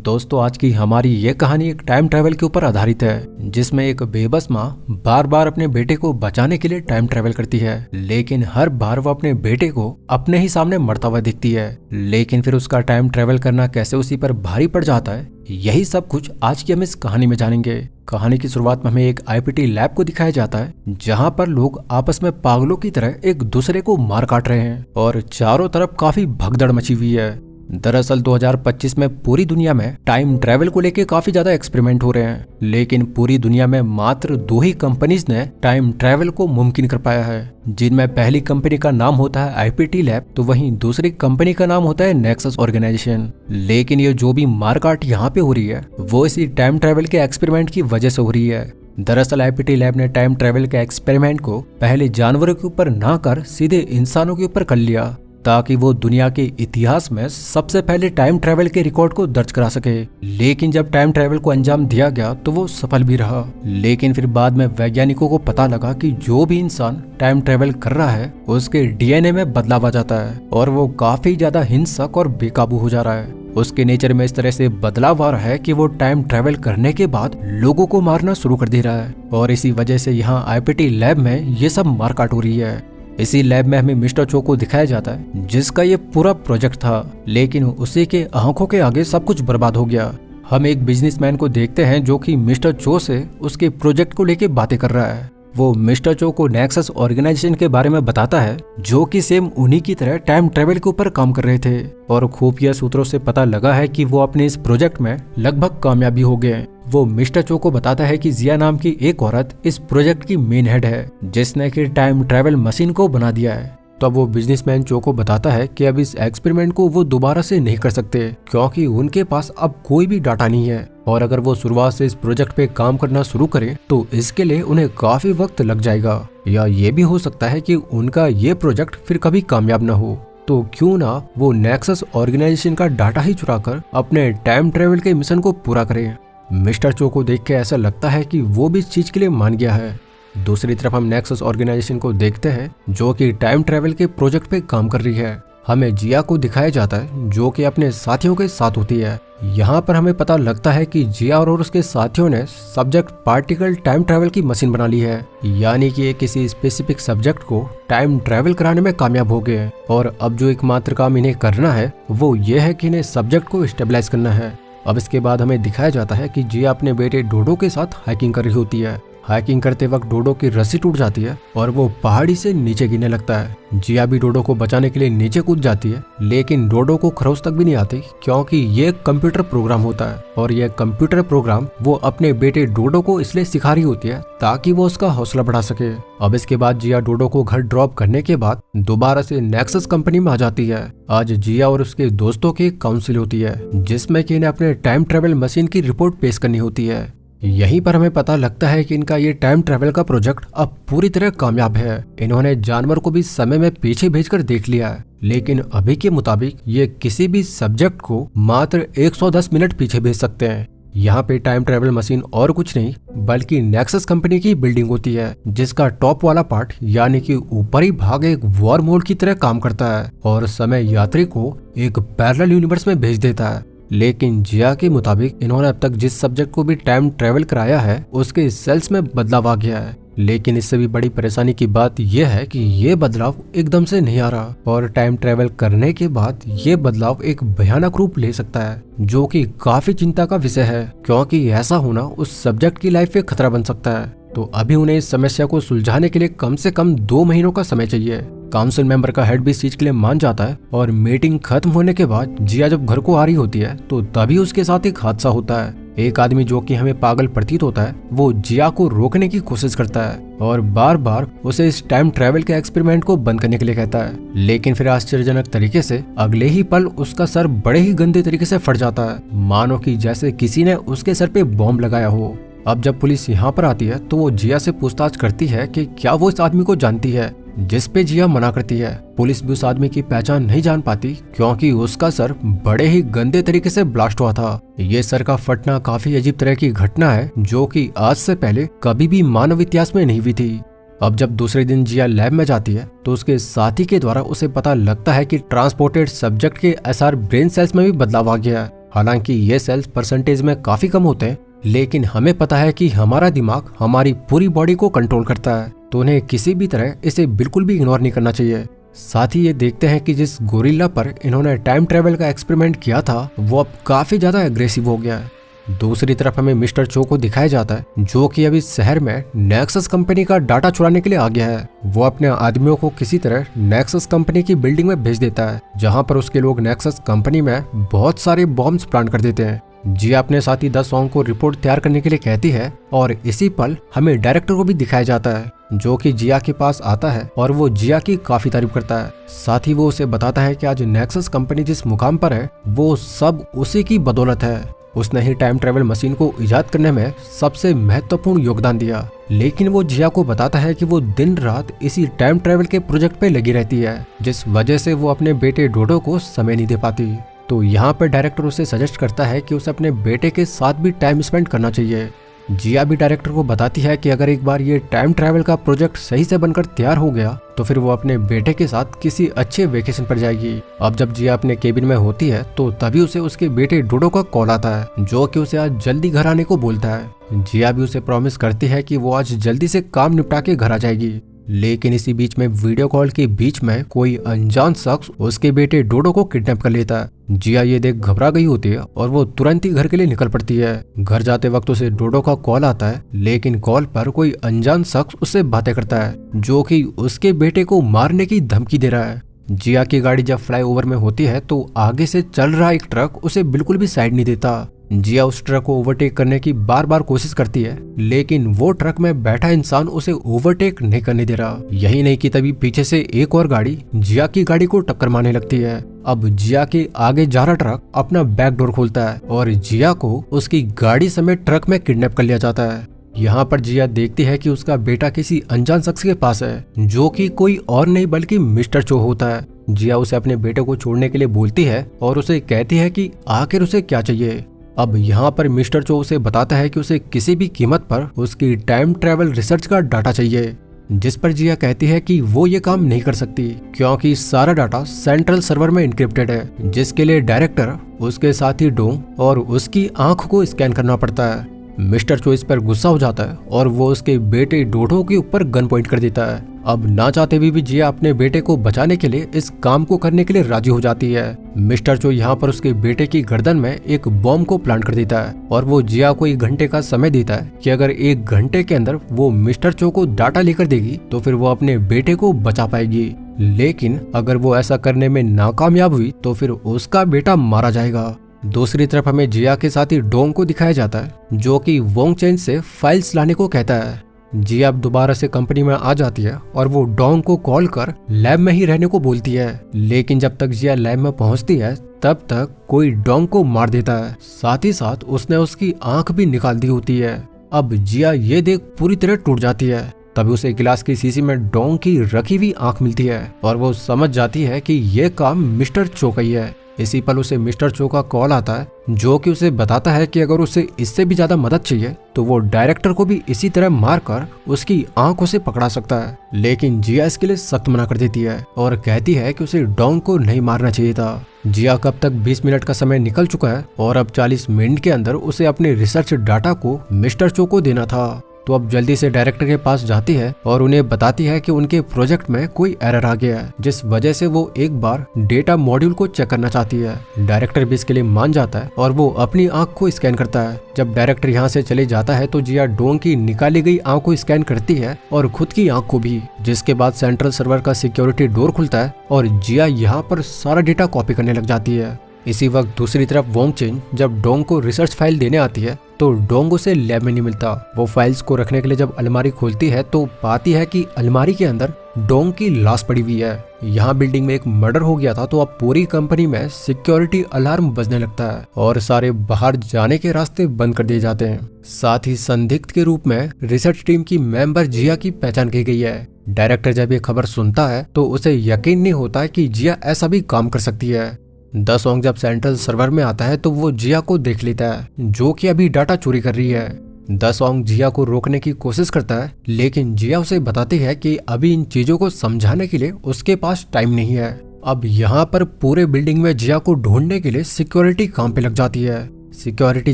दोस्तों आज की हमारी ये कहानी एक टाइम ट्रैवल के ऊपर आधारित है, जिसमें एक बेबस माँ बार बार अपने बेटे को बचाने के लिए टाइम ट्रैवल करती है, लेकिन हर बार वो अपने बेटे को अपने ही सामने मरता हुआ दिखती है। लेकिन फिर उसका टाइम ट्रैवल करना कैसे उसी पर भारी पड़ जाता है, यही सब कुछ आज की हम इस कहानी में जानेंगे। कहानी की शुरुआत में हमें एक आईपीटी लैब को दिखाया जाता है, जहां पर लोग आपस में पागलों की तरह एक दूसरे को मार काट रहे हैं और चारों तरफ काफी भगदड़ मची हुई है। दरअसल 2025 में पूरी दुनिया में टाइम ट्रैवल को लेके काफी ज्यादा एक्सपेरिमेंट हो रहे हैं, लेकिन पूरी दुनिया में मात्र 2 ही कंपनीज ने टाइम ट्रैवल को मुमकिन कर पाया है, जिनमें पहली कंपनी का नाम होता है आईपीटी लैब, तो वहीं दूसरी कंपनी का नाम होता है नेक्सस ऑर्गेनाइजेशन। लेकिन ये जो भी मारकाट यहाँ पे हो रही है वो इसी टाइम ट्रैवल के एक्सपेरिमेंट की वजह से हो रही है। दरअसल आईपीटी लैब ने टाइम ट्रैवल के एक्सपेरिमेंट को पहले जानवरों के ऊपर ना कर सीधे इंसानों के ऊपर कर लिया, ताकि वो दुनिया के इतिहास में सबसे पहले टाइम ट्रैवल के रिकॉर्ड को दर्ज करा सके। लेकिन जब टाइम ट्रैवल को अंजाम दिया गया तो वो सफल भी रहा, लेकिन फिर बाद में वैज्ञानिकों को पता लगा कि जो भी इंसान टाइम ट्रैवल कर रहा है उसके डीएनए में बदलाव आ जाता है और वो काफी ज्यादा हिंसक और बेकाबू हो जा रहा है। उसके नेचर में इस तरह से बदलाव आ रहा है कि वो टाइम ट्रैवल करने के बाद लोगों को मारना शुरू कर दे रहा है, और इसी वजह से यहाँ आईपीटी लैब में ये सब मारकाट हो रही है। इसी लैब में हमें मिस्टर चो को दिखाया जाता है, जिसका ये पूरा प्रोजेक्ट था, लेकिन उसी के आंखों के आगे सब कुछ बर्बाद हो गया। हम एक बिजनेसमैन को देखते हैं जो कि मिस्टर चो से उसके प्रोजेक्ट को लेके बातें कर रहा है। वो मिस्टर चो को नेक्सस ऑर्गेनाइजेशन के बारे में बताता है, जो कि सेम उन्हीं की तरह टाइम ट्रेवल के ऊपर काम कर रहे थे, और खुफिया सूत्रों से पता लगा है कि वो अपने इस प्रोजेक्ट में लगभग कामयाबी हो गए। वो मिस्टर चो को बताता है कि जिया नाम की एक औरत इस प्रोजेक्ट की मेन हेड है, जिसने कि टाइम ट्रैवल मशीन को बना दिया है। तब वो बिजनेसमैन चो को बताता है कि अब इस एक्सपेरिमेंट को वो दोबारा से नहीं कर सकते, क्योंकि उनके पास अब कोई भी डाटा नहीं है, और अगर वो शुरुआत से इस प्रोजेक्ट पे काम करना शुरू करें तो इसके लिए उन्हें काफी वक्त लग जाएगा, या ये भी हो सकता है कि उनका ये प्रोजेक्ट फिर कभी कामयाब न हो। तो क्यों ना वो नेक्सस ऑर्गेनाइजेशन का डाटा ही चुराकर अपने टाइम ट्रेवल के मिशन को पूरा करें। मिस्टर चो को देख के ऐसा लगता है कि वो भी इस चीज के लिए मान गया है। दूसरी तरफ हम नेक्सस ऑर्गेनाइजेशन को देखते हैं, जो कि टाइम ट्रैवल के प्रोजेक्ट पे काम कर रही है। हमें जिया को दिखाया जाता है, जो कि अपने साथियों के साथ होती है। यहाँ पर हमें पता लगता है कि जिया और उसके साथियों ने सब्जेक्ट पार्टिकल टाइम ट्रैवल की मशीन बना ली है, यानी कि ये किसी स्पेसिफिक सब्जेक्ट को टाइम ट्रैवल कराने में कामयाब हो गए, और अब जो एकमात्र काम इन्हें करना है वो ये है कि इन्हें सब्जेक्ट को स्टेबलाइज करना है। अब इसके बाद हमें दिखाया जाता है कि जिया अपने बेटे डोडो के साथ हाइकिंग कर रही होती है। हाइकिंग करते वक्त डोडो की रस्सी टूट जाती है और वो पहाड़ी से नीचे गिरने लगता है। जिया भी डोडो को बचाने के लिए नीचे कूद जाती है, लेकिन डोडो को खरोच तक भी नहीं आती, क्योंकि ये कंप्यूटर प्रोग्राम होता है, और ये कंप्यूटर प्रोग्राम वो अपने बेटे डोडो को इसलिए सिखा रही होती है ताकि वो उसका हौसला बढ़ा सके। अब इसके बाद जिया डोडो को घर ड्रॉप करने के बाद दोबारा से नेक्सस कंपनी में आ जाती है। आज जिया और उसके दोस्तों की काउंसिल होती है, जिसमें कि इन्हें अपने टाइम ट्रेवल मशीन की रिपोर्ट पेश करनी होती है। यहीं पर हमें पता लगता है कि इनका ये टाइम ट्रैवल का प्रोजेक्ट अब पूरी तरह कामयाब है। इन्होंने जानवर को भी समय में पीछे भेजकर देख लिया है, लेकिन अभी के मुताबिक ये किसी भी सब्जेक्ट को मात्र 110 मिनट पीछे भेज सकते हैं। यहाँ पे टाइम ट्रैवल मशीन और कुछ नहीं बल्कि नेक्सस कंपनी की बिल्डिंग होती है, जिसका टॉप वाला पार्ट यानी कि ऊपरी भाग एक वॉर मोड की तरह काम करता है और समय यात्री को एक पैरेलल यूनिवर्स में भेज देता है। लेकिन जिया के मुताबिक इन्होंने अब तक जिस सब्जेक्ट को भी टाइम ट्रेवल कराया है उसके सेल्स में बदलाव आ गया है, लेकिन इससे भी बड़ी परेशानी की बात यह है कि ये बदलाव एकदम से नहीं आ रहा, और टाइम ट्रेवल करने के बाद ये बदलाव एक भयानक रूप ले सकता है, जो कि काफी चिंता का विषय है, क्योंकि ऐसा होना उस सब्जेक्ट की लाइफ पे खतरा बन सकता है। तो अभी उन्हें इस समस्या को सुलझाने के लिए कम से कम 2 महीनों का समय चाहिए। काउंसिल मेंबर का हेड भी इस चीज के लिए मान जाता है, और मीटिंग खत्म होने के बाद जिया जब घर को आ रही होती है तो तभी उसके साथ एक हादसा होता है। एक आदमी जो कि हमें पागल प्रतीत होता है वो जिया को रोकने की कोशिश करता है और बार बार उसे इस टाइम ट्रैवल के एक्सपेरिमेंट को बंद करने के लिए कहता है, लेकिन फिर आश्चर्यजनक तरीके से अगले ही पल उसका सर बड़े ही गंदे तरीके से फट जाता है, मानो कि जैसे किसी ने उसके सर पे बॉम्ब लगाया हो। अब जब पुलिस यहाँ पर आती है तो वो जिया से पूछताछ करती है कि क्या वो इस आदमी को जानती है, जिस पे जिया मना करती है। पुलिस भी उस आदमी की पहचान नहीं जान पाती, क्योंकि उसका सर बड़े ही गंदे तरीके से ब्लास्ट हुआ था। ये सर का फटना काफी अजीब तरह की घटना है, जो कि आज से पहले कभी भी मानव इतिहास में नहीं हुई थी। अब जब दूसरे दिन जिया लैब में जाती है तो उसके साथी के द्वारा उसे पता लगता है कि ट्रांसपोर्टेड सब्जेक्ट के एसआर ब्रेन सेल्स में भी बदलाव आ गया है। हालांकि ये सेल्स परसेंटेज में काफी कम होते हैं, लेकिन हमें पता है कि हमारा दिमाग हमारी पूरी बॉडी को कंट्रोल करता है, तो उन्हें किसी भी तरह इसे बिल्कुल भी इग्नोर नहीं करना चाहिए। साथ ही ये देखते हैं कि जिस गोरिल्ला पर इन्होंने टाइम ट्रेवल का एक्सपेरिमेंट किया था वो अब काफी ज्यादा एग्रेसिव हो गया है। दूसरी तरफ हमें मिस्टर चो को दिखाया जाता है, जो कि अभी शहर में नेक्सस कंपनी का डाटा चुराने के लिए आ गया है। वो अपने आदमियों को किसी तरह नेक्सस कंपनी की बिल्डिंग में भेज देता है, जहां पर उसके लोग नेक्सस कंपनी में बहुत सारे बॉम्ब्स प्लांट कर देते हैं। जिया अपने साथी द सॉन्ग को रिपोर्ट तैयार करने के लिए कहती है और इसी पल हमें डायरेक्टर को भी दिखाया जाता है, जो कि जिया के पास आता है और वो जिया की काफी तारीफ करता है। साथ ही वो उसे बताता है कि आज नेक्सस कंपनी जिस मुकाम पर है वो सब उसी की बदौलत है। उसने ही टाइम ट्रेवल मशीन को इजाद करने में सबसे महत्वपूर्ण योगदान दिया। लेकिन वो जिया को बताता है कि वो दिन रात इसी टाइम ट्रेवल के प्रोजेक्ट पे लगी रहती है, जिस वजह से वो अपने बेटे डोडो को समय नहीं दे पाती। तो यहाँ पर डायरेक्टर उसे सजेस्ट करता है कि उसे अपने बेटे के साथ भी टाइम स्पेंड करना चाहिए। जिया भी डायरेक्टर को बताती है कि अगर एक बार ये टाइम ट्रैवल का प्रोजेक्ट सही से बनकर तैयार हो गया तो फिर वो अपने बेटे के साथ किसी अच्छे वेकेशन पर जाएगी। अब जब जिया अपने केबिन में होती है तो तभी उसे उसके बेटे डोडो का कॉल आता है, जो कि उसे आज जल्दी घर आने को बोलता है। जिया भी उसे प्रॉमिस करती है कि वो आज जल्दी से काम निपटा के घर आ जाएगी। लेकिन इसी बीच में वीडियो कॉल के बीच में कोई अनजान शख्स उसके बेटे डोडो को किडनैप कर लेता है। जिया ये देख घबरा गई होती है और वो तुरंत ही घर के लिए निकल पड़ती है। घर जाते वक्त उसे डोडो का कॉल आता है, लेकिन कॉल पर कोई अनजान शख्स उससे बातें करता है, जो कि उसके बेटे को मारने की धमकी दे रहा है। जिया की गाड़ी जब फ्लाईओवर में होती है तो आगे से चल रहा एक ट्रक उसे बिल्कुल भी साइड नहीं देता। जिया उस ट्रक को ओवरटेक करने की बार बार कोशिश करती है, लेकिन वो ट्रक में बैठा इंसान उसे ओवरटेक नहीं करने दे रहा। यही नहीं कि तभी पीछे से एक और गाड़ी जिया की गाड़ी को टक्कर मारने लगती है। अब जिया के आगे जा रहा ट्रक अपना बैक डोर खोलता है और जिया को उसकी गाड़ी समेत ट्रक में किडनैप कर लिया जाता है। यहाँ पर जिया देखती है कि उसका बेटा किसी अनजान शख्स के पास है, जो कि कोई और नहीं बल्कि मिस्टर चो होता है। जिया उसे अपने बेटे को छोड़ने के लिए बोलती है और उसे कहती है कि आखिर उसे क्या चाहिए। अब यहाँ पर मिस्टर चो उसे बताता है कि उसे किसी भी कीमत पर उसकी टाइम ट्रैवल रिसर्च का डाटा चाहिए, जिस पर जिया कहती है कि वो ये काम नहीं कर सकती क्योंकि सारा डाटा सेंट्रल सर्वर में इंक्रिप्टेड है, जिसके लिए डायरेक्टर, उसके साथी डोंग और उसकी आंख को स्कैन करना पड़ता है। मिस्टर चो इस पर गुस्सा हो जाता है और वो उसके बेटे डोडो के ऊपर गन पॉइंट कर देता है। अब ना चाहते हुए भी जिया अपने बेटे को बचाने के लिए इस काम को करने के लिए राजी हो जाती है। मिस्टर चो यहाँ पर उसके बेटे की गर्दन में एक बॉम्ब को प्लांट कर देता है और वो जिया को 1 घंटे का समय देता है कि अगर 1 घंटे के अंदर वो मिस्टर चो को डाटा लेकर देगी तो फिर वो अपने बेटे को बचा पाएगी। लेकिन अगर वो ऐसा करने में नाकामयाब हुई तो फिर उसका बेटा मारा जाएगा। दूसरी तरफ हमें जिया के साथी डोंग को दिखाया जाता है, जो कि वोंग चेन से फाइल्स लाने को कहता है। जिया अब दोबारा से कंपनी में आ जाती है और वो डोंग को कॉल कर लैब में ही रहने को बोलती है। लेकिन जब तक जिया लैब में पहुंचती है तब तक कोई डोंग को मार देता है, साथ ही साथ उसने उसकी आंख भी निकाल दी होती है। अब जिया ये देख पूरी तरह टूट जाती है। तभी उसे गिलास की शीशी में डोंग की रखी हुई आंख मिलती है और वो समझ जाती है कि ये काम मिस्टर चो का ही है। इसी पल उसे मिस्टर चो का कॉल आता है, जो कि उसे बताता है कि अगर उसे इससे भी ज्यादा मदद चाहिए तो वो डायरेक्टर को भी इसी तरह मारकर उसकी आंखों से पकड़ा सकता है। लेकिन जिया इसके लिए सख्त मना कर देती है और कहती है कि उसे डोंग को नहीं मारना चाहिए था। जिया कब तक 20 मिनट का समय निकल चुका है और अब 40 मिनट के अंदर उसे अपने रिसर्च डाटा को मिस्टर चो को देना था। तो अब जल्दी से डायरेक्टर के पास जाती है और उन्हें बताती है कि उनके प्रोजेक्ट में कोई एरर आ गया है, जिस वजह से वो एक बार डेटा मॉड्यूल को चेक करना चाहती है। डायरेक्टर भी इसके लिए मान जाता है और वो अपनी आंख को स्कैन करता है। जब डायरेक्टर यहाँ से चले जाता है तो जिया डोंग की निकाली गई आंख को स्कैन करती है और खुद की आंख को भी, जिसके बाद सेंट्रल सर्वर का सिक्योरिटी डोर खुलता है और जिया यहाँ पर सारा डेटा कॉपी करने लग जाती है। इसी वक्त दूसरी तरफ वोंग चेन जब डोंग को रिसर्च फाइल देने आती है तो डोंग उसे लैब में नहीं मिलता। वो फाइल्स को रखने के लिए जब अलमारी खोलती है तो पाती है कि अलमारी के अंदर डोंग की लाश पड़ी हुई है। यहाँ बिल्डिंग में एक मर्डर हो गया था तो अब पूरी कंपनी में सिक्योरिटी अलार्म बजने लगता है और सारे बाहर जाने के रास्ते बंद कर दिए जाते हैं। साथ ही संदिग्ध के रूप में रिसर्च टीम की मेंबर जिया की पहचान की गई है। डायरेक्टर जब ये खबर सुनता है तो उसे यकीन नहीं होता कि जिया ऐसा भी काम कर सकती है। द सॉन्ग जब सेंट्रल सर्वर में आता है तो वो जिया को देख लेता है, जो कि अभी डाटा चोरी कर रही है। द सॉन्ग जिया को रोकने की कोशिश करता है, लेकिन जिया उसे बताती है कि अभी इन चीजों को समझाने के लिए उसके पास टाइम नहीं है। अब यहाँ पर पूरे बिल्डिंग में जिया को ढूंढने के लिए सिक्योरिटी काम पे लग जाती है। सिक्योरिटी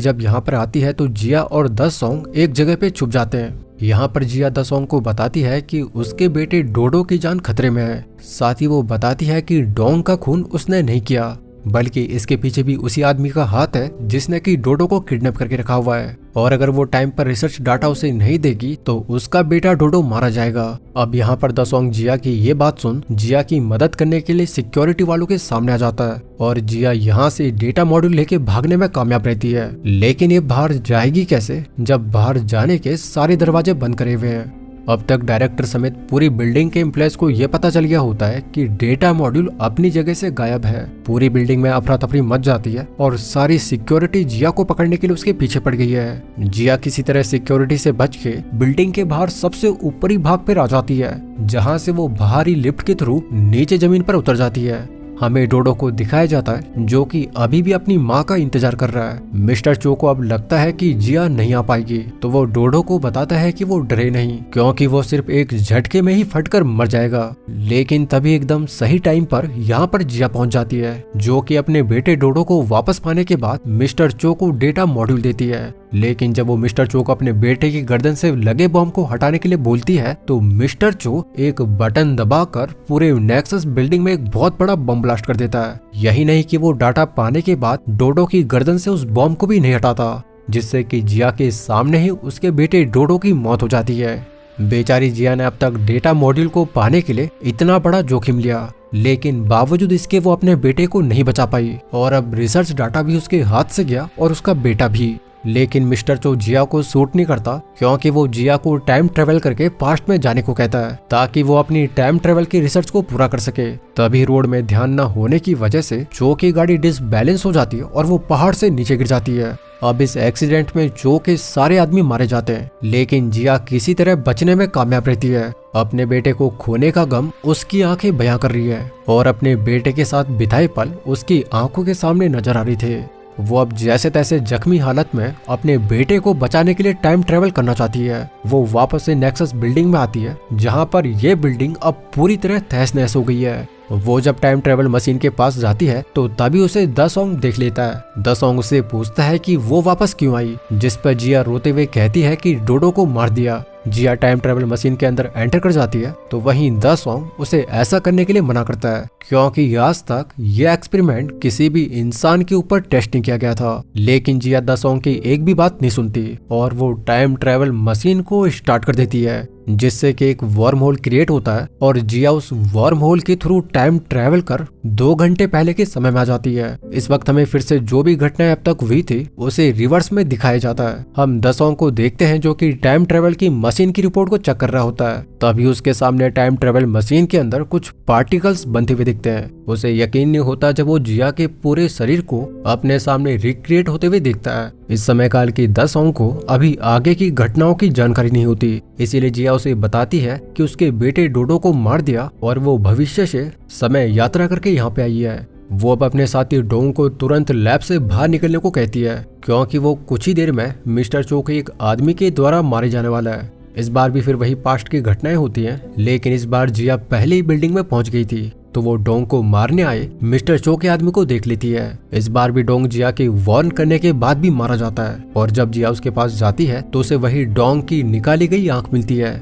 जब यहाँ पर आती है तो जिया और दसोंग एक जगह पे छुप जाते हैं। यहाँ पर जिया दसोंग को बताती है कि उसके बेटे डोडो की जान खतरे में है। साथ ही वो बताती है कि डोंग का खून उसने नहीं किया, बल्कि इसके पीछे भी उसी आदमी का हाथ है जिसने कि डोडो को किडनैप करके रखा हुआ है, और अगर वो टाइम पर रिसर्च डाटा उसे नहीं देगी तो उसका बेटा डोडो मारा जाएगा। अब यहाँ पर दसोंग जिया की ये बात सुन जिया की मदद करने के लिए सिक्योरिटी वालों के सामने आ जाता है, और जिया यहाँ से डेटा मॉड्यूल लेके भागने में कामयाब रहती है। लेकिन ये बाहर जाएगी कैसे जब बाहर जाने के सारे दरवाजे बंद करे हुए हैं। अब तक डायरेक्टर समेत पूरी बिल्डिंग के एम्प्लॉयज को यह पता चल गया होता है कि डेटा मॉड्यूल अपनी जगह से गायब है। पूरी बिल्डिंग में अफरा तफरी मच जाती है और सारी सिक्योरिटी जिया को पकड़ने के लिए उसके पीछे पड़ गई है। जिया किसी तरह सिक्योरिटी से बच के बिल्डिंग के बाहर सबसे ऊपरी भाग पे आ जाती है, जहाँ से वो बाहरी लिफ्ट के थ्रू नीचे जमीन पर उतर जाती है। हमें डोडो को दिखाया जाता है जो कि अभी भी अपनी माँ का इंतजार कर रहा है। मिस्टर चो को अब लगता है कि जिया नहीं आ पाएगी, तो वो डोडो को बताता है कि वो डरे नहीं, क्योंकि वो सिर्फ एक झटके में ही फटकर मर जाएगा। लेकिन तभी एकदम सही टाइम पर यहाँ पर जिया पहुँच जाती है, जो कि अपने बेटे डोडो को वापस पाने के बाद मिस्टर चो को डेटा मॉड्यूल देती है। लेकिन जब वो मिस्टर चो को अपने बेटे की गर्दन से लगे बॉम्ब को हटाने के लिए बोलती है तो मिस्टर चो एक बटन दबाकर पूरे नेक्सस बिल्डिंग में एक बहुत बड़ा बम ब्लास्ट कर देता है। यही नहीं कि वो डाटा पाने के बाद डोडो की गर्दन से उस बॉम्ब को भी नहीं हटाता, जिससे कि जिया के सामने ही उसके बेटे डोडो की मौत हो जाती है। बेचारी जिया ने अब तक डेटा मॉड्यूल को पाने के लिए इतना बड़ा जोखिम लिया, लेकिन बावजूद इसके वो अपने बेटे को नहीं बचा पाई, और अब रिसर्च डाटा भी उसके हाथ से गया और उसका बेटा भी। लेकिन मिस्टर चो जिया को सूट नहीं करता, क्योंकि वो जिया को टाइम ट्रेवल करके पास्ट में जाने को कहता है ताकि वो अपनी टाइम ट्रेवल की रिसर्च को पूरा कर सके। तभी रोड में ध्यान न होने की वजह से चो की गाड़ी डिसबैलेंस हो जाती है और वो पहाड़ से नीचे गिर जाती है। अब इस एक्सीडेंट में चो के सारे आदमी मारे जाते हैं, लेकिन जिया किसी तरह बचने में कामयाब रहती है। अपने बेटे को खोने का गम उसकी आंखें बयां कर रही है, और अपने बेटे के साथ बिताए पल उसकी आंखों के सामने नजर आ रही थे। वो अब जैसे तैसे जख्मी हालत में अपने बेटे को बचाने के लिए टाइम ट्रेवल करना चाहती है। वो वापस से नेक्सस बिल्डिंग में आती है, जहाँ पर ये बिल्डिंग अब पूरी तरह तहस नहस हो गई है। वो जब टाइम ट्रेवल मशीन के पास जाती है तो तभी उसे दसोंग देख लेता है। दसोंग उसे पूछता है कि वो वापस क्यों आई, जिस पर जिया रोते हुए कहती है कि डोडो को मार दिया। जिया टाइम ट्रेवल मशीन के अंदर एंटर कर जाती है तो वहीं दसोंग उसे ऐसा करने के लिए मना करता है, क्योंकि आज तक ये एक्सपेरिमेंट किसी भी इंसान के ऊपर टेस्ट नहीं किया गया था। लेकिन जिया दसोंग की एक भी बात नहीं सुनती और वो टाइम ट्रेवल मशीन को स्टार्ट कर देती है, जिससे कि एक वर्म होल क्रिएट होता है और जिया उस वर्म होल के थ्रू टाइम ट्रेवल कर 2 घंटे पहले के समय में आ जाती है। इस वक्त हमें फिर से जो भी घटनाएं अब तक हुई थी उसे रिवर्स में दिखाया जाता है। हम दसोंग को देखते हैं जो कि टाइम ट्रेवल की मशीन की रिपोर्ट को चेक कर रहा होता है। तभी उसके सामने टाइम ट्रेवल मशीन के अंदर कुछ पार्टिकल्स बनते हुए दिखते हैं। उसे यकीन नहीं होता जब वो जिया के पूरे शरीर को अपने सामने रिक्रिएट होते हुए देखता है। इस समय काल की दसोंग को अभी आगे की घटनाओं की जानकारी नहीं होती, इसीलिए जिया उसे बताती है कि उसके बेटे डोडो को मार दिया और वो भविष्य से समय यात्रा करके यहाँ पे आई है। वो अब अपने साथी डोंग को तुरंत लैब से बाहर निकलने को कहती है, क्योंकि वो कुछ ही देर में मिस्टर चो के एक आदमी के द्वारा मारे जाने वाला है। इस बार भी फिर वही पास्ट की घटनाएं होती हैं, लेकिन इस बार जिया पहले ही बिल्डिंग में पहुंच गई थी, तो वो डोंग को मारने आए मिस्टर चो के आदमी को देख लेती है। इस बार भी डोंग जिया की वार्न करने के बाद भी मारा जाता है, और जब जिया उसके पास जाती है तो उसे वही डोंग की निकाली गई आंख मिलती है।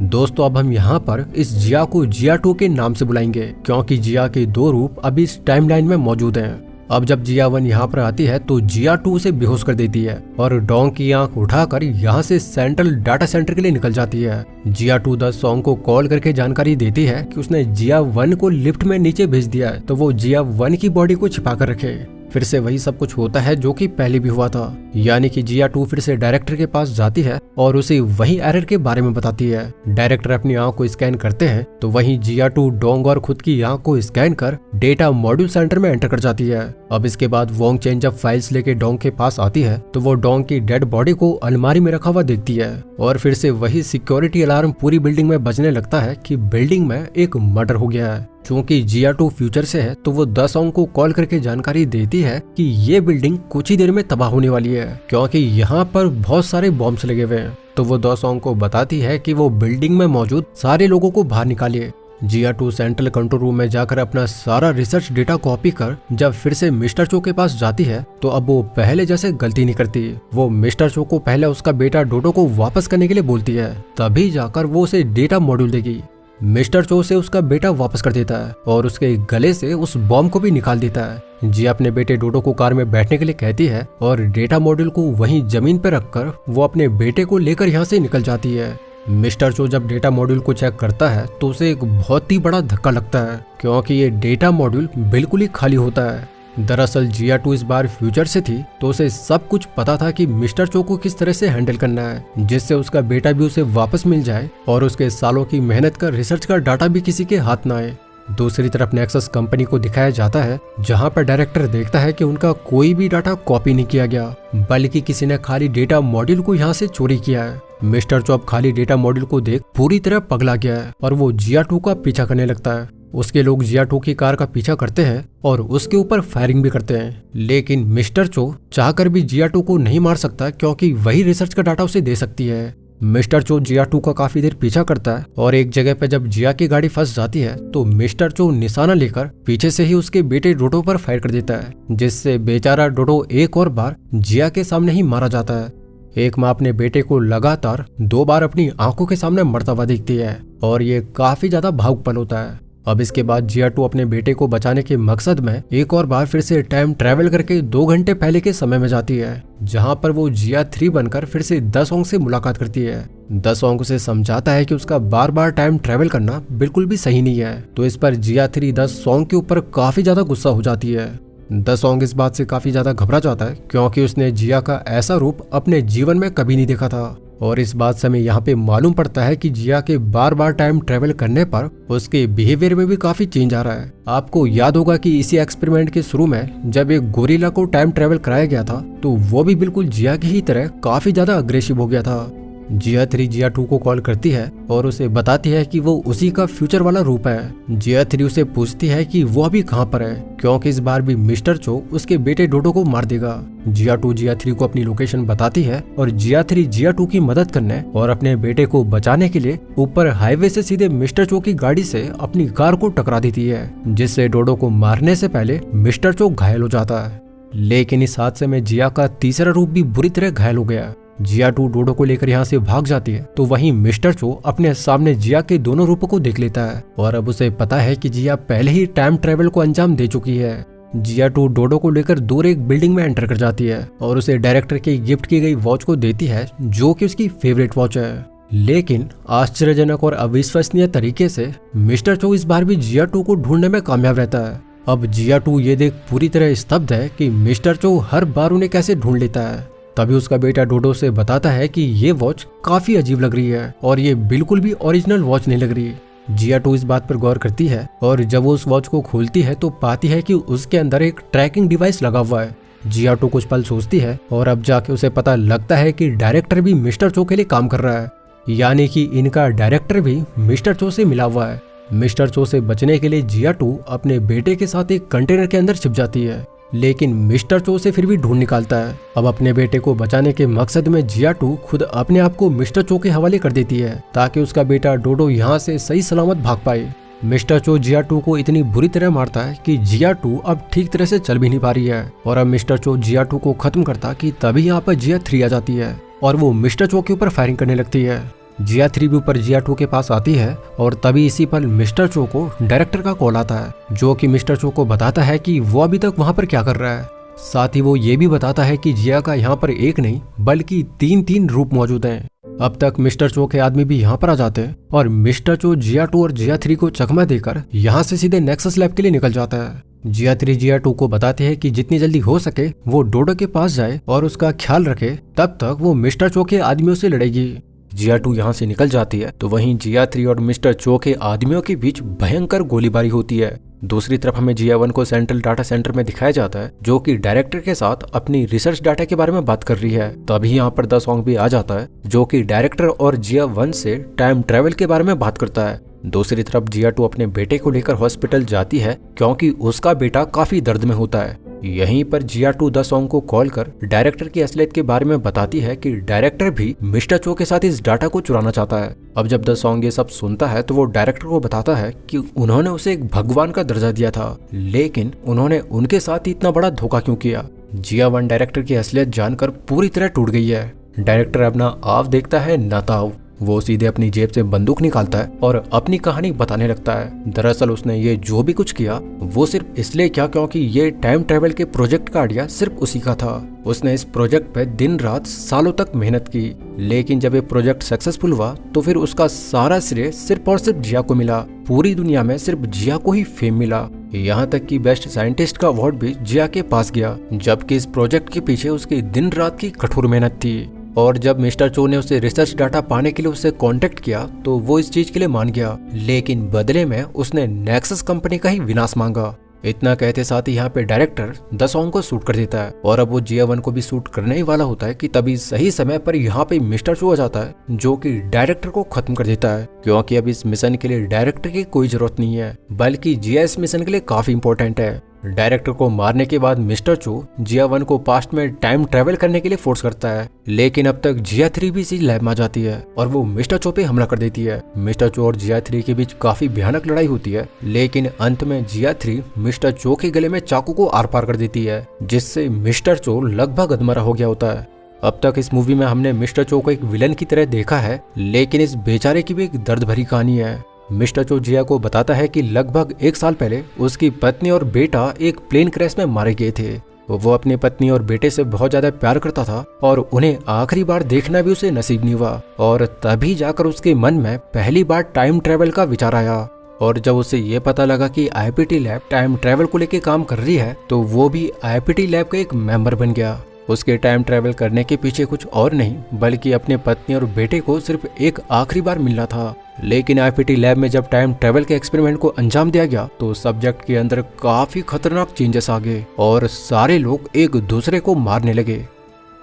दोस्तों, अब हम यहाँ पर इस जिया को जिया 2 के नाम से बुलाएंगे, क्योंकि जिया के 2 रूप अभी इस टाइमलाइन में मौजूद हैं। अब जब जिया 1 यहाँ पर आती है तो जिया 2 उसे बेहोश कर देती है और डोंग की आंख उठाकर यहाँ से सेंट्रल डाटा सेंटर के लिए निकल जाती है। जिया 2 दसोंग को कॉल करके जानकारी देती है कि उसने जिया 1 को लिफ्ट में नीचे भेज दिया है, तो वो जिया 1 की बॉडी को छिपा कर रखे। फिर से वही सब कुछ होता है जो कि पहले भी हुआ था, यानी कि जिया 2 फिर से डायरेक्टर के पास जाती है और उसे वही एरर के बारे में बताती है। डायरेक्टर अपनी आंख को स्कैन करते हैं तो वही जिया 2 डोंग और खुद की आंख को स्कैन कर डेटा मॉड्यूल सेंटर में एंटर कर जाती है। अब इसके बाद वोंग चेन जब फाइल्स लेके डोंग के पास आती है तो वो डोंग की डेड बॉडी को अलमारी में रखा हुआ देखती है, और फिर से वही सिक्योरिटी अलार्म पूरी बिल्डिंग में बजने लगता है कि बिल्डिंग में एक मर्डर हो गया है। चूंकि जिया 2 फ्यूचर से है तो वो दसोंग को कॉल करके जानकारी देती है कि ये बिल्डिंग कुछ ही देर में तबाह होने वाली है, क्योंकि यहाँ पर बहुत सारे बॉम्ब्स लगे हुए हैं। तो वो दसोंग को बताती है कि वो बिल्डिंग में मौजूद सारे लोगों को बाहर निकाले, जिया 2 सेंट्रल कंट्रोल रूम में जाकर अपना सारा रिसर्च डेटा कॉपी कर जब फिर से मिस्टर चो के पास जाती है तो अब वो पहले जैसे गलती नहीं करती। वो मिस्टर चो को पहले उसका बेटा डोडो को वापस करने के लिए बोलती है, तभी जाकर वो उसे डेटा मॉड्यूल देगी। मिस्टर चो से उसका बेटा वापस कर देता है और उसके गले से उस बॉम्ब को भी निकाल देता है। जिया अपने बेटे डोडो को कार में बैठने के लिए कहती है और डेटा मॉड्यूल को वहीं जमीन पर रखकर वो अपने बेटे को लेकर यहाँ से निकल जाती है। मिस्टर चो जब डेटा मॉड्यूल को चेक करता है तो उसे एक बहुत ही बड़ा धक्का लगता है, क्योंकि ये डेटा मॉड्यूल बिल्कुल ही खाली होता है। दरअसल जिया 2 इस बार फ्यूचर से थी तो उसे सब कुछ पता था कि मिस्टर चो को किस तरह से हैंडल करना है, जिससे उसका बेटा भी उसे वापस मिल जाए और उसके सालों की मेहनत का रिसर्च का डाटा भी किसी के हाथ ना आए। दूसरी तरफ नेक्सस कंपनी को दिखाया जाता है, जहां पर डायरेक्टर देखता है कि उनका कोई भी डाटा कॉपी नहीं किया गया, बल्कि किसी ने खाली डेटा मॉड्यूल को यहाँ से चोरी किया है। मिस्टर चो अब खाली डेटा मॉड्यूल को देख पूरी तरह पगला गया है और वो जिया 2 का पीछा करने लगता है। उसके लोग जिया 2 की कार का पीछा करते हैं और उसके ऊपर फायरिंग भी करते हैं, लेकिन मिस्टर चो चाहकर भी जिया 2 को नहीं मार सकता, क्योंकि वही रिसर्च का डाटा उसे दे सकती है। मिस्टर चो जिया 2 का काफी देर पीछा करता है और एक जगह पे जब जिया की गाड़ी फंस जाती है तो मिस्टर चो निशाना लेकर पीछे से ही उसके बेटे डोडो पर फायर कर देता है, जिससे बेचारा डोडो एक और बार जिया के सामने ही मारा जाता है। एक माँ अपने बेटे को लगातार 2 बार अपनी आंखों के सामने मरता हुआ देखती है और ये काफी ज्यादा भावुक पल होता है। अब इसके बाद जिया 2 अपने बेटे को बचाने के मकसद में एक और बार फिर से टाइम ट्रेवल करके 2 घंटे पहले के समय में जाती है, जहां पर वो जिया 3 बनकर फिर से द सॉन्ग से मुलाकात करती है। द सॉन्ग उसे समझाता है कि उसका बार बार टाइम ट्रेवल करना बिल्कुल भी सही नहीं है, तो इस पर जिया 3 द सॉन्ग के ऊपर काफी ज्यादा गुस्सा हो जाती है। द सॉन्ग इस बात से काफी ज्यादा घबरा जाता है, क्योंकि उसने जिया का ऐसा रूप अपने जीवन में कभी नहीं देखा था। और इस बात से हमें यहाँ पे मालूम पड़ता है कि जिया के बार बार टाइम ट्रेवल करने पर उसके बिहेवियर में भी काफी चेंज आ रहा है। आपको याद होगा कि इसी एक्सपेरिमेंट के शुरू में जब एक गोरिल्ला को टाइम ट्रेवल कराया गया था तो वो भी बिल्कुल जिया की ही तरह काफी ज्यादा अग्रेसिव हो गया था। जिया 3 जिया 2 को कॉल करती है और उसे बताती है कि वो उसी का फ्यूचर वाला रूप है। जिया 3 उसे पूछती है कि वो अभी कहाँ पर है, क्योंकि इस बार भी मिस्टर चो उसके बेटे डोडो को मार देगा। जिया 2 जिया 3 को अपनी लोकेशन बताती है और जिया 3 जिया 2 की मदद करने और अपने बेटे को बचाने के लिए ऊपर हाईवे से सीधे मिस्टर चो की गाड़ी से अपनी कार को टकरा देती है, जिससे डोडो को मारने से पहले मिस्टर चो घायल हो जाता है। लेकिन इस हादसे में जिया का तीसरा रूप भी बुरी तरह घायल हो गया। जिया 2 डोडो को लेकर यहाँ से भाग जाती है तो वहीं मिस्टर चो अपने सामने जिया के दोनों रूपों को देख लेता है और अब उसे पता है कि जिया पहले ही टाइम ट्रेवल को अंजाम दे चुकी है। जिया 2 डोडो को लेकर दूर एक बिल्डिंग में एंटर कर जाती है और उसे डायरेक्टर के गिफ्ट की गई वॉच को देती है, जो कि उसकी फेवरेट वॉच है। लेकिन आश्चर्यजनक और अविश्वसनीय तरीके से मिस्टर चो इस बार भी जिया 2 को ढूंढने में कामयाब रहता है। अब जिया 2 ये देख पूरी तरह स्तब्ध है कि मिस्टर चो हर बार उन्हें कैसे ढूंढ लेता है। तभी उसका बेटा डोडो से बताता है कि ये वॉच काफी अजीब लग रही है और ये बिल्कुल भी ओरिजिनल वॉच नहीं लग रही। जिया 2 इस बात पर गौर करती है और जब वो उस वॉच को खोलती है तो पाती है कि उसके अंदर एक ट्रैकिंग डिवाइस लगा हुआ है। जिया 2 कुछ पल सोचती है और अब जाके उसे पता लगता है कि डायरेक्टर भी मिस्टर चो के लिए काम कर रहा है, यानी कि इनका डायरेक्टर भी मिस्टर चो से मिला हुआ है। मिस्टर चो से बचने के लिए जिया 2 अपने बेटे के साथ एक कंटेनर के अंदर छिप जाती है, लेकिन मिस्टर चो से फिर भी ढूंढ निकालता है। अब अपने बेटे को बचाने के मकसद में जिया 2 खुद अपने आप को मिस्टर चो के हवाले कर देती है, ताकि उसका बेटा डोडो यहाँ से सही सलामत भाग पाए। मिस्टर चो जिया 2 को इतनी बुरी तरह मारता है कि जिया 2 अब ठीक तरह से चल भी नहीं पा रही है और अब मिस्टर चो जिया 2 को खत्म करता कि तभी यहाँ पर जिया 3 आ जाती है और वो मिस्टर चो के ऊपर फायरिंग करने लगती है। जिया 3 भी ऊपर जिया 2 के पास आती है और तभी इसी पल मिस्टर चो को डायरेक्टर का कॉल आता है, जो कि मिस्टर चो को बताता है कि वो अभी तक वहाँ पर क्या कर रहा है। साथ ही वो ये भी बताता है कि जिया का यहाँ पर एक नहीं बल्कि 3 रूप मौजूद हैं। अब तक मिस्टर चो के आदमी भी यहाँ पर आ जाते हैं और मिस्टर चो जिया 2 और जिया 3 को चकमा देकर यहाँ से सीधे नेक्सस लैब के लिए निकल जाता है। जिया 3 जिया 2 को बताते हैं कि जितनी जल्दी हो सके वो डोडो के पास जाए और उसका ख्याल रखे, तब तक वो मिस्टर चो के आदमियों से लड़ेगी। जिया 2 यहाँ से निकल जाती है तो वहीं जिया 3 और मिस्टर चो के आदमियों के बीच भयंकर गोलीबारी होती है। दूसरी तरफ हमें जिया 1 को सेंट्रल डाटा सेंटर में दिखाया जाता है, जो कि डायरेक्टर के साथ अपनी रिसर्च डाटा के बारे में बात कर रही है। तभी यहाँ पर द सॉन्ग भी आ जाता है, जो कि डायरेक्टर और जिया 1 से टाइम ट्रेवल के बारे में बात करता है। दूसरी तरफ जिया 2 अपने बेटे को लेकर हॉस्पिटल जाती है, क्योंकि उसका बेटा काफी दर्द में होता है। यहीं पर जिया टू द सॉन्ग को कॉल कर डायरेक्टर की असलियत के बारे में बताती है कि डायरेक्टर भी मिस्टर चो के साथ इस डाटा को चुराना चाहता है। अब जब द सॉन्ग ये सब सुनता है तो वो डायरेक्टर को बताता है कि उन्होंने उसे एक भगवान का दर्जा दिया था, लेकिन उन्होंने उनके साथ इतना बड़ा धोखा क्यों किया। जिया वन डायरेक्टर की असलियत जानकर पूरी तरह टूट गई है। डायरेक्टर अपना आव देखता है न ताव। वो सीधे अपनी जेब से बंदूक निकालता है और अपनी कहानी बताने लगता है। दरअसल उसने ये जो भी कुछ किया वो सिर्फ इसलिए किया क्योंकि ये टाइम ट्रेवल के प्रोजेक्ट का आइडिया सिर्फ उसी का था। उसने इस प्रोजेक्ट पे दिन रात सालों तक मेहनत की, लेकिन जब ये प्रोजेक्ट सक्सेसफुल हुआ तो फिर उसका सारा श्रेय सिर्फ और सिर्फ जिया को मिला। पूरी दुनिया में सिर्फ जिया को ही फेम मिला। यहाँ तक कि बेस्ट साइंटिस्ट का अवार्ड भी जिया के पास गया, जबकि इस प्रोजेक्ट के पीछे उसकी दिन रात की कठोर मेहनत थी। और जब मिस्टर चो ने उसे रिसर्च डाटा पाने के लिए उससे कांटेक्ट किया तो वो इस चीज के लिए मान गया, लेकिन बदले में उसने नेक्सस कंपनी का ही विनाश मांगा। इतना कहते साथ ही यहाँ पे डायरेक्टर द सॉन्ग को शूट कर देता है और अब वो जिया वन को भी शूट करने ही वाला होता है कि तभी सही समय पर यहाँ पे मिस्टर चो आ जाता है, जो कि डायरेक्टर को खत्म कर देता है। क्योंकि अब इस मिशन के लिए डायरेक्टर की कोई जरूरत नहीं है, बल्कि जिया इस मिशन के लिए काफी इंपॉर्टेंट है। डायरेक्टर को मारने के बाद मिस्टर चो जिया वन को पास्ट में टाइम ट्रेवल करने के लिए फोर्स करता है, लेकिन अब तक जिया थ्री भी इसी लैब में आ जाती है और वो मिस्टर चो पे हमला कर देती है। मिस्टर चो और जिया थ्री के बीच काफी भयानक लड़ाई होती है, लेकिन अंत में जिया थ्री मिस्टर चो के गले में चाकू को आर पार कर देती है, जिससे मिस्टर चो लगभग अधमरा हो गया होता है। अब तक इस मूवी में हमने मिस्टर चो को एक विलन की तरह देखा है, लेकिन इस बेचारे की भी एक दर्द भरी कहानी है। मिस्टर चो जिया को बताता है कि लगभग 1 साल पहले उसकी पत्नी और बेटा एक प्लेन क्रैश में मारे गए थे। वो अपनी पत्नी और बेटे से बहुत ज्यादा प्यार करता था और उन्हें आखिरी बार देखना भी उसे नसीब नहीं हुआ, और तभी जाकर उसके मन में पहली बार टाइम ट्रेवल का विचार आया। और जब उसे ये पता लगा कि आईपीटी लैब टाइम ट्रेवल को लेकर काम कर रही है तो वो भी आईपीटी लैब का एक मेंबर बन गया। उसके टाइम ट्रेवल करने के पीछे कुछ और नहीं बल्कि अपने पत्नी और बेटे को सिर्फ एक आखिरी बार मिलना था। लेकिन आईपीटी लैब में जब टाइम ट्रेवल के एक्सपेरिमेंट को अंजाम दिया गया तो सब्जेक्ट के अंदर काफी खतरनाक चेंजेस आ गए और सारे लोग एक दूसरे को मारने लगे।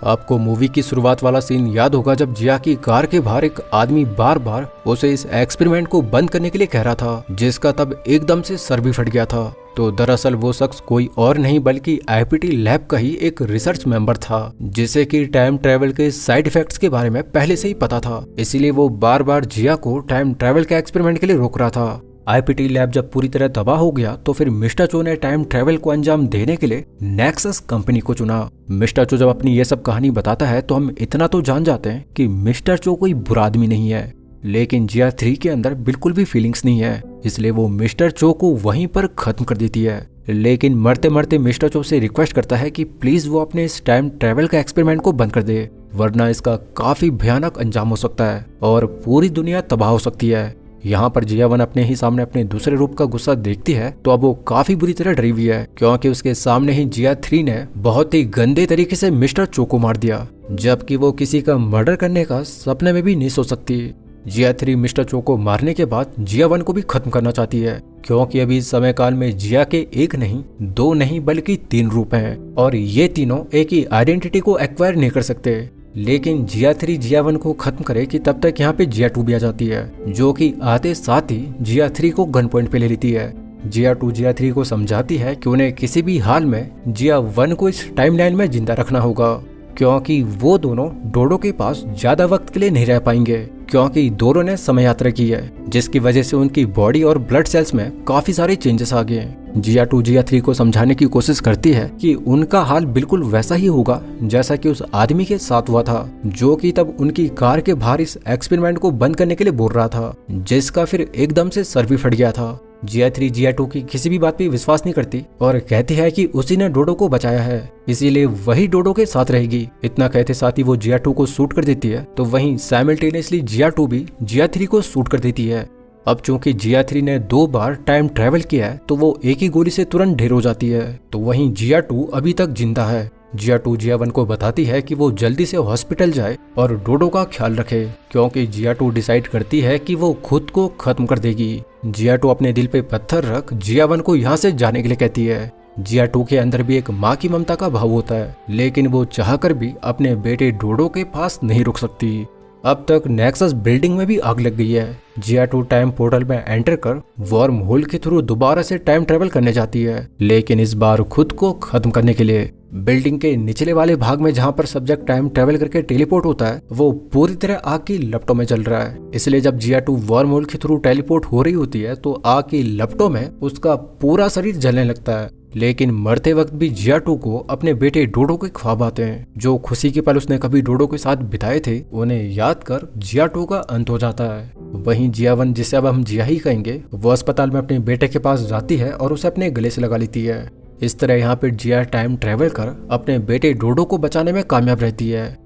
आपको मूवी की शुरुआत वाला सीन याद होगा जब जिया की कार के बाहर एक आदमी बार बार उसे इस एक्सपेरिमेंट को बंद करने के लिए कह रहा था, जिसका तब एकदम से सर भी फट गया था। तो दरअसल वो शख्स कोई और नहीं बल्कि आईपीटी लैब का ही एक रिसर्च मेंबर था, जिसे कि टाइम ट्रेवल के साइड इफेक्ट्स के बारे में पहले से ही पता था। इसीलिए वो बार बार जिया को टाइम ट्रेवल के एक्सपेरिमेंट के लिए रोक रहा था। आईपीटी लैब जब पूरी तरह तबाह हो गया तो फिर मिस्टर चो ने टाइम ट्रेवल को अंजाम देने के लिए नेक्सस कंपनी को चुना। मिस्टर चो जब अपनी ये सब कहानी बताता है तो हम इतना तो जान जाते हैं कि मिस्टर चो कोई बुरा आदमी नहीं है, लेकिन जिया थ्री के अंदर बिल्कुल भी फीलिंग्स नहीं है, इसलिए वो मिस्टर चो को वहीं पर खत्म कर देती है। लेकिन मरते मरते मिस्टर चो से रिक्वेस्ट करता है कि प्लीज वो अपने इस टाइम ट्रेवल का एक्सपेरिमेंट को बंद कर दे, वरना इसका काफी भयानक अंजाम हो सकता है और पूरी दुनिया तबाह हो सकती है। यहाँ पर जिया वन अपने ही सामने अपने दूसरे रूप का गुस्सा देखती है तो अब वो काफी बुरी तरह डरी हुई है, क्योंकि उसके सामने ही जिया थ्री ने बहुत ही गंदे तरीके से मिस्टर चो को मार दिया, जबकि वो किसी का मर्डर करने का सपने में भी नहीं सोच सकती। जिया थ्री मिस्टर चो को मारने के बाद जिया वन को भी खत्म करना चाहती है, क्योंकि अभी इस समय काल में जिया के एक नहीं, दो नहीं बल्कि 3 रूप हैं और ये तीनों एक ही आइडेंटिटी को एक्वायर नहीं कर सकते। लेकिन जिया थ्री जिया वन को खत्म करे कि तब तक यहाँ पे जिया टू भी आ जाती है, जो कि आते साथ ही जिया थ्री को गन पॉइंट पे ले लेती है। जिया टू जिया थ्री को समझाती है कि उन्हें किसी भी हाल में जिया वन को इस टाइमलाइन में जिंदा रखना होगा, क्योंकि वो दोनों डोडो के पास ज्यादा वक्त के लिए नहीं रह पाएंगे, क्योंकि दोनों ने समय यात्रा की है, जिसकी वजह से उनकी बॉडी और ब्लड सेल्स में काफी सारे चेंजेस आ गए हैं। जिया टू जिया थ्री को समझाने की कोशिश करती है कि उनका हाल बिल्कुल वैसा ही होगा जैसा कि उस आदमी के साथ हुआ था, जो कि तब उनकी कार के बाहर इस एक्सपेरिमेंट को बंद करने के लिए बोल रहा था, जिसका फिर एकदम से सर भी फट गया था। जिया थ्री जिया टू की किसी भी बात पे विश्वास नहीं करती और कहती है कि उसी ने डोडो को बचाया है, इसीलिए वही डोडो के साथ रहेगी। इतना कहते साथ ही वो जिया टू को शूट कर देती है, तो वहीं साइमल्टेनियसली जिया टू भी जिया थ्री को शूट कर देती है। अब चूंकि जिया थ्री ने 2 बार टाइम ट्रेवल किया है तो वो एक ही गोली से तुरंत ढेर हो जाती है, तो वहीं जिया टू अभी तक जिंदा है। जिया टू जिया वन को बताती है कि वो जल्दी से हॉस्पिटल जाए और डोडो का ख्याल रखे, क्योंकि जिया टू डिसाइड करती है कि वो खुद को खत्म कर देगी। जिया टू अपने दिल पे पत्थर रख जिया वन को यहाँ से जाने के लिए कहती है। जिया टू के अंदर भी एक माँ की ममता का भाव होता है, लेकिन वो चाहकर भी अपने बेटे डोडो के पास नहीं रुक सकती। अब तक नेक्सस बिल्डिंग में भी आग लग गई है। जिया2 टाइम पोर्टल में एंटर कर वर्म होल के थ्रू दोबारा से टाइम ट्रेवल करने जाती है, लेकिन इस बार खुद को खत्म करने के लिए। बिल्डिंग के निचले वाले भाग में जहां पर सब्जेक्ट टाइम ट्रेवल करके टेलीपोर्ट होता है वो पूरी तरह आग की लपटों में जल रहा है। इसलिए जब जिया2 वर्म होल के थ्रू टेलीपोर्ट हो रही होती है तो आग की लपटों में उसका पूरा शरीर जलने लगता है। लेकिन मरते वक्त भी जिया2 को अपने बेटे डोडो के ख्वाब आते हैं। जो खुशी के पल उसने कभी डोडो के साथ बिताए थे उन्हें याद कर जिया2 का अंत हो जाता है। वहीं जिया1, जिसे अब हम जिया ही कहेंगे, वो अस्पताल में अपने बेटे के पास जाती है और उसे अपने गले से लगा लेती है। इस तरह यहाँ पे जिया टाइम ट्रेवल कर अपने बेटे डोडो को बचाने में कामयाब रहती है।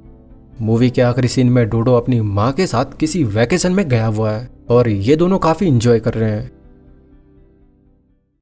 मूवी के आखिरी सीन में डोडो अपनी माँ के साथ किसी वैकेशन में गया हुआ है और ये दोनों काफी इंजॉय कर रहे हैं।